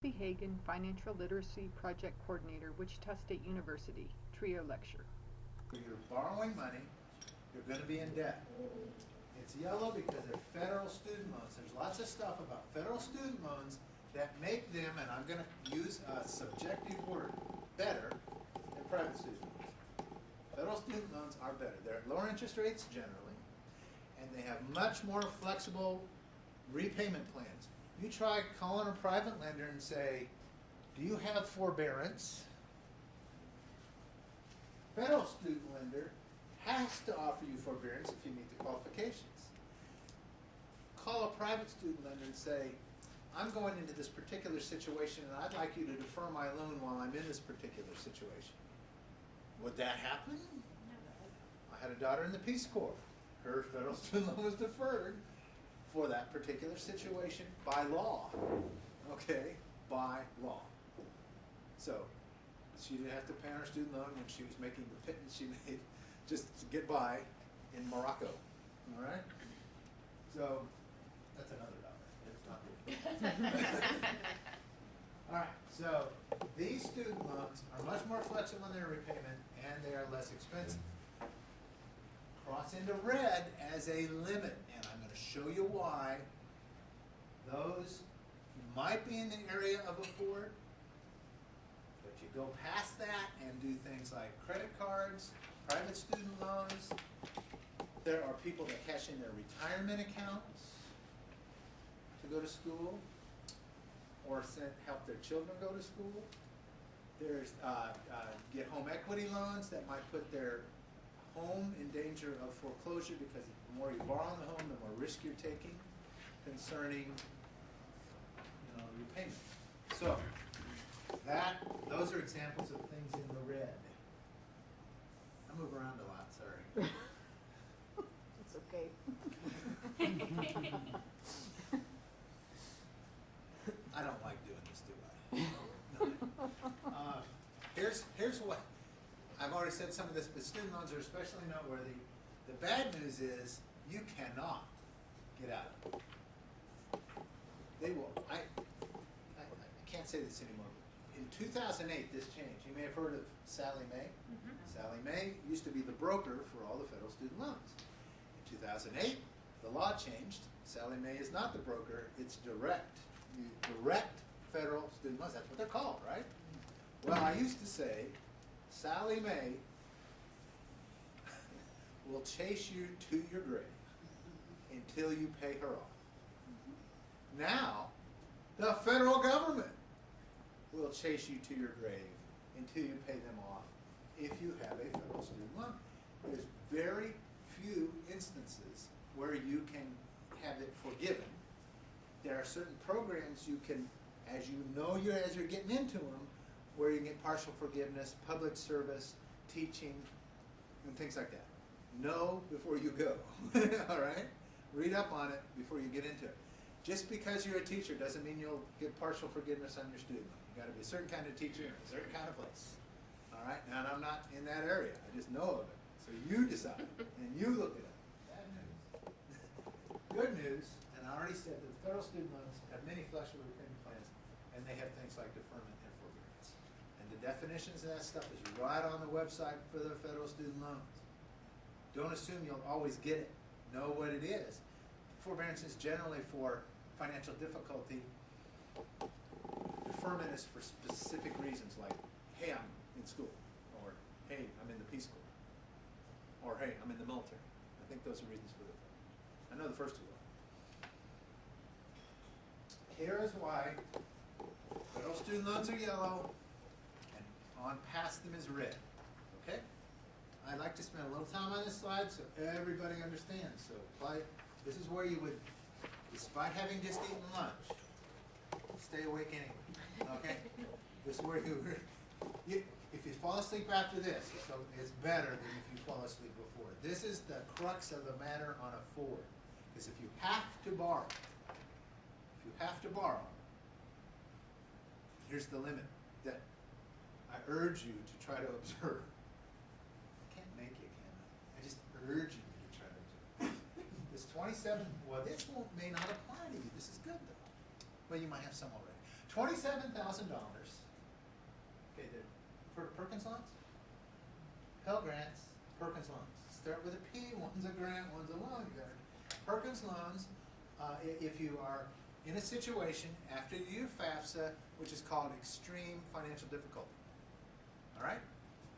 Hagen, Financial Literacy Project Coordinator, Wichita State University, TRIO Lecture. You're borrowing money, you're going to be in debt. It's yellow because they're federal student loans. There's lots of stuff about federal student loans that make them, and I'm going to use a subjective word, better than private student loans. Federal student loans are better. They're at lower interest rates generally, and they have much more flexible repayment plans. You try calling a private lender and say, do you have forbearance? Federal student lender has to offer you forbearance if you meet the qualifications. Call a private student lender and say, I'm going into this particular situation and I'd like you to defer my loan while I'm in this particular situation. Would that happen? No. I had a daughter in the Peace Corps. Her federal student loan was deferred for that particular situation by law. Okay? By law. So, she didn't have to pay on her student loan when she was making the pittance she made just to get by in Morocco. All right? So, that's another dollar. It's not good. All right, so these student loans are much more flexible in their repayment and they are less expensive. Cross into red as a limit, and I'm going to show you why. Those might be in the area of afford, but you go past that and do things like credit cards, private student loans. There are people that cash in their retirement accounts to go to school or help their children go to school. There's get home equity loans that might put their home in danger of foreclosure because the more you borrow on the home, the more risk you're taking concerning repayment. So those are examples of things in the red. I move around a lot, sorry. It's okay. I don't like doing this, do I? No. Here's what, I've already said some of this, but student loans are especially noteworthy. The bad news is you cannot get out of it. They will, I can't say this anymore. In 2008, this changed. You may have heard of Sallie Mae. Mm-hmm. Sallie Mae used to be the broker for all the federal student loans. In 2008, the law changed. Sallie Mae is not the broker, it's direct. You direct federal student loans. That's what they're called, right? Well, I used to say, Sallie Mae will chase you to your grave until you pay her off. Now, the federal government will chase you to your grave until you pay them off if you have a federal student loan. There's very few instances where you can have it forgiven. There are certain programs you can, as you're getting into them, where you can get partial forgiveness, public service, teaching, and things like that. Know before you go, all right? Read up on it before you get into it. Just because you're a teacher doesn't mean you'll get partial forgiveness on your student loan. You've got to be a certain kind of teacher in a certain kind of place. All right? Now, I'm not in that area. I just know of it. So you decide, and you look it up. Bad news. Good news, and I already said that the federal student loans have many flexible repayment plans, and they have things like deferment and forbearance. And the definitions of that stuff is right on the website for the federal student loans. Don't assume you'll always get it. Know what it is. Forbearance is generally for financial difficulty. Deferment is for specific reasons like, hey, I'm in school, or hey, I'm in the Peace Corps, or hey, I'm in the military. I think those are reasons for deferment. I know the first two are. Here is why federal student loans are yellow and on past them is red. Okay? I'd like to spend a little time on this slide so everybody understands. So this is where you would, despite having just eaten lunch, stay awake anyway. Okay? This is where if you fall asleep after this, so it's better than if you fall asleep before. This is the crux of the matter on afford. Because if you have to borrow, here's the limit that I urge you to try to observe. I can't make you, can I? I just urge you to try to observe. This 27, well, this may not apply to you. This is good, though. Well, you might have some already. $27,000. Okay, for Perkins loans? Pell Grants, Perkins loans. Start with a P, one's a grant, one's a loan. You got it. Perkins loans, if you are in a situation after you FAFSA, which is called extreme financial difficulty. All right?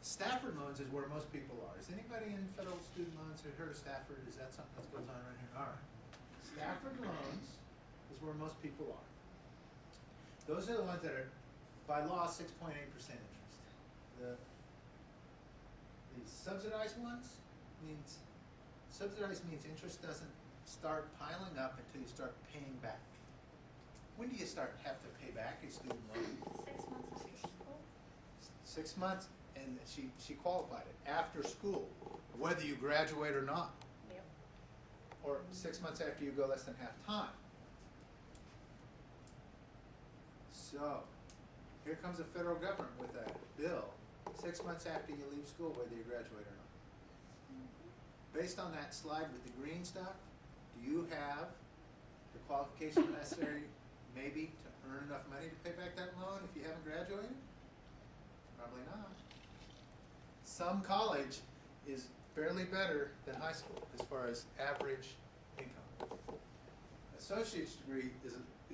Stafford loans is where most people are. Is anybody in federal student loans who heard of Stafford? Is that something that goes on right here? All right. Stafford loans is where most people are. Those are the ones that are, by law, 6.8% interest. The subsidized ones subsidized means interest doesn't start piling up until you start paying back. When do you have to pay back a student loan? 6 months after school. 6 months, and she qualified it after school, whether you graduate or not. Yep. Or 6 months after you go less than half time. So, here comes the federal government with a bill 6 months after you leave school, whether you graduate or not. Based on that slide with the green stuff, do you have the qualification necessary maybe to earn enough money to pay back that loan if you haven't graduated? Probably not. Some college is barely better than high school as far as average income. Associate's degree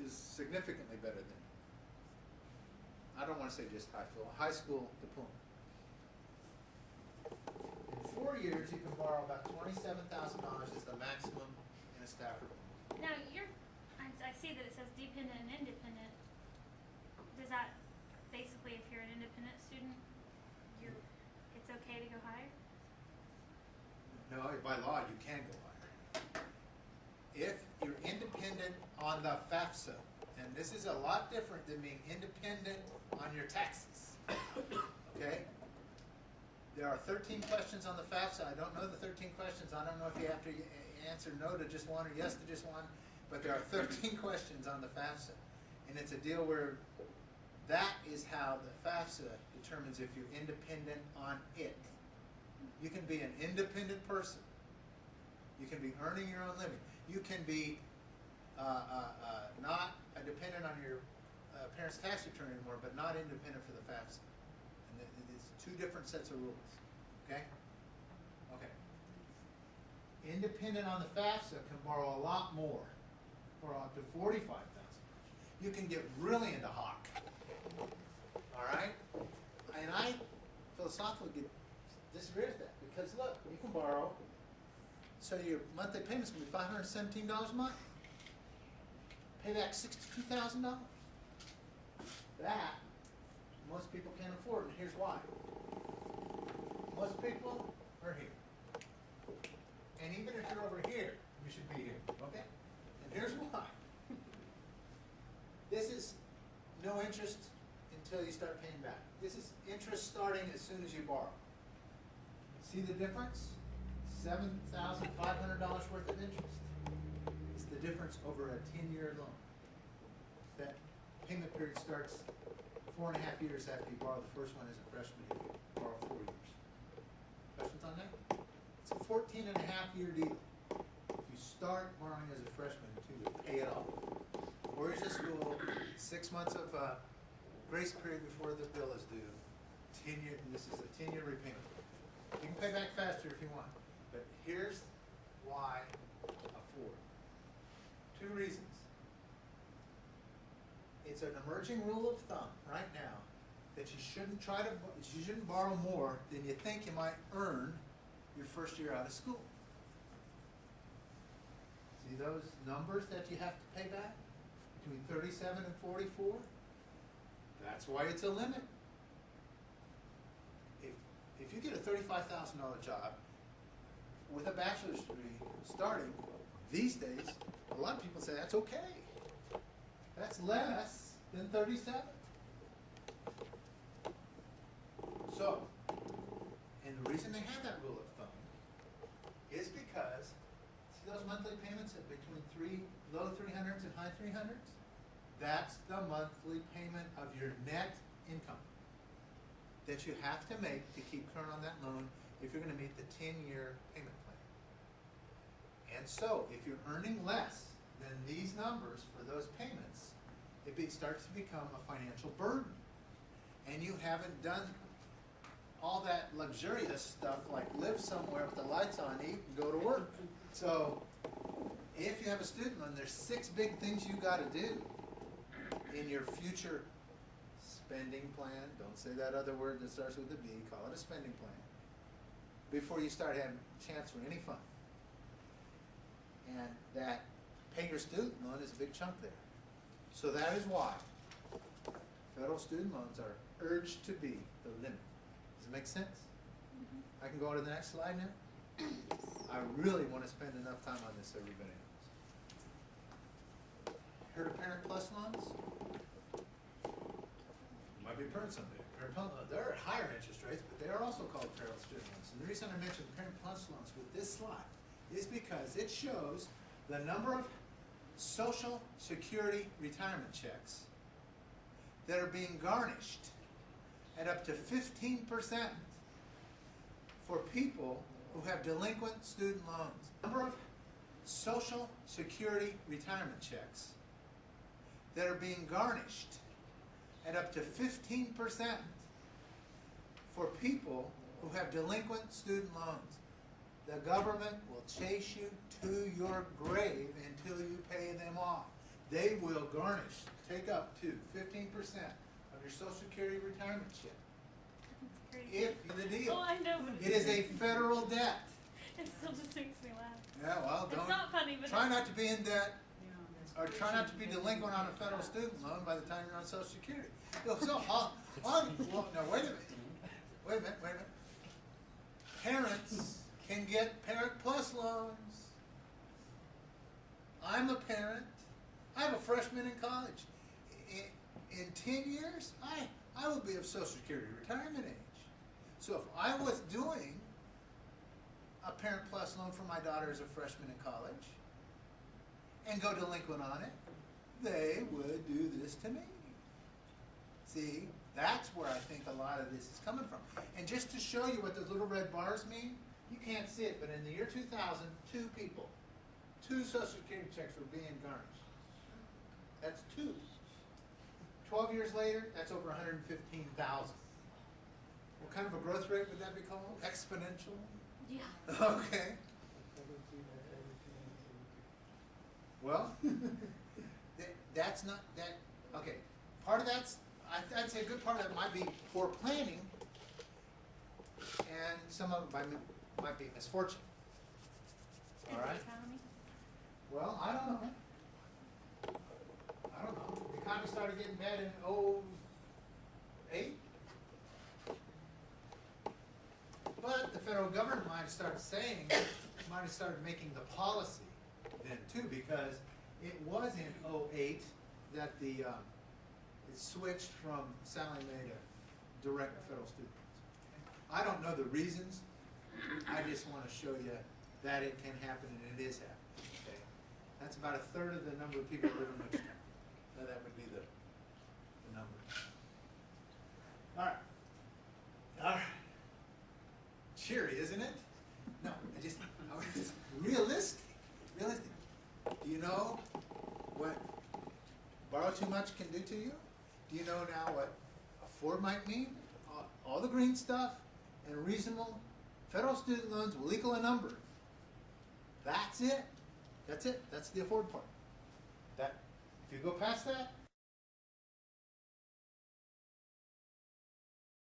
is significantly better than, I don't want to say just high school diploma. In 4 years, you can borrow about $27,000 is the maximum in a Stafford loan. Now, I see that it says dependent and independent. Does that, basically, if you're an independent student, it's okay to go higher? No, by law, you can go higher. If you're independent on the FAFSA, and this is a lot different than being independent on your taxes, okay? There are 13 questions on the FAFSA. I don't know the 13 questions. I don't know if you have to answer no to just one or yes to just one, but there are 13 questions on the FAFSA. And it's a deal where that is how the FAFSA determines if you're independent on it. You can be an independent person. You can be earning your own living. You can be not a dependent on your parents' tax return anymore, but not independent for the FAFSA. And it's two different sets of rules. Okay? Okay. Independent on the FAFSA can borrow a lot more, or up to $45,000. You can get really into hawk. All right? And I philosophically disagree with that because look, you can borrow. So your monthly payment's gonna be $517 a month. Pay back $62,000. That most people can't afford, and here's why. Most people are here. And even if you're over here, you should be here, okay? And here's why. This is no interest until you start paying back. This is interest starting as soon as you borrow. See the difference? $7,500 worth of interest. It's the difference over a 10-year loan. That payment period starts 4.5 years after you borrow the first one as a freshman. If you borrow 4 years. Questions on that? It's a 14.5-year deal. If you start borrowing as a freshman to pay it off. 4 years of school, 6 months of grace period before the bill is due. 10 year. This is a 10-year repayment. You can pay back faster if you want, but here's why afford. 2 reasons. It's an emerging rule of thumb right now that you shouldn't borrow more than you think you might earn your first year out of school. See those numbers that you have to pay back between 37 and 44? That's why it's a limit. If you get a $35,000 job with a bachelor's degree starting these days, a lot of people say that's okay. That's less than 37. So, and the reason they have that rule of thumb is because, see those monthly payments at between low 300s and high 300s? That's the monthly payment of your net income that you have to make to keep current on that loan if you're going to meet the 10-year payment plan. And so, if you're earning less than these numbers for those payments, starts to become a financial burden. And you haven't done all that luxurious stuff like live somewhere with the lights on, eat, and go to work. So if you have a student loan, there's 6 big things you got to do in your future spending plan. Don't say that other word that starts with a B. Call it a spending plan. Before you start having a chance for any fun. And that paying your student loan is a big chunk there. So that is why federal student loans are urged to be the limit. Does it make sense? I can go on to the next slide now. I really want to spend enough time on this so everybody knows. Heard of Parent Plus loans? You might be heard someday. Parent Plus loans, they're at higher interest rates, but they are also called federal student loans. And the reason I mentioned Parent Plus loans with this slide is because it shows the number of Social Security retirement checks that are being garnished at up to 15% for people who have delinquent student loans. Number of Social Security retirement checks that are being garnished at up to 15% for people who have delinquent student loans. The government will chase you to your grave until you pay them off. They will garnish, take up to 15% of your Social Security retirement check. That's crazy. If the deal. Oh, I know, but It is a federal debt. it still just makes me laugh. Yeah, well, It's don't not funny, but try it's, not to be in debt, or try not to be delinquent on a federal student loan by the time you're on Social Security. So, well, no, wait a minute. Wait a minute. Parents can get Parent Plus loans. I'm a parent. I have a freshman in college. In 10 years, I will be of Social Security retirement age. So if I was doing a Parent Plus loan for my daughter as a freshman in college and go delinquent on it, they would do this to me. See, that's where I think a lot of this is coming from. And just to show you what those little red bars mean, you can't see it, but in the year 2000, 2 Social Security checks were being garnished. That's 2. 12 years later, that's over 115,000. What kind of a growth rate would that be called? Exponential? yeah. Okay. Well, that's not that. Okay, part of that's. I'd say a good part of that might be poor planning, and some of it might be misfortune. All And the right. economy. Well, I don't know. The economy started getting bad in 2008. But the federal government might have started making the policy then too, because it was in 2008 that it switched from Sallie Mae to direct federal student loans. I don't know the reasons. I just want to show you that it can happen, and it is happening. Okay, that's about a third of the number of people living in Wichita. So that would be the number. All right. All right. Cheery, isn't it? No, it's realistic. Realistic. Do you know what borrow too much can do to you? Do you know now what afford might mean? All the green stuff and reasonable federal student loans will equal a number. That's it. That's it. That's the afford part. That if you go past that,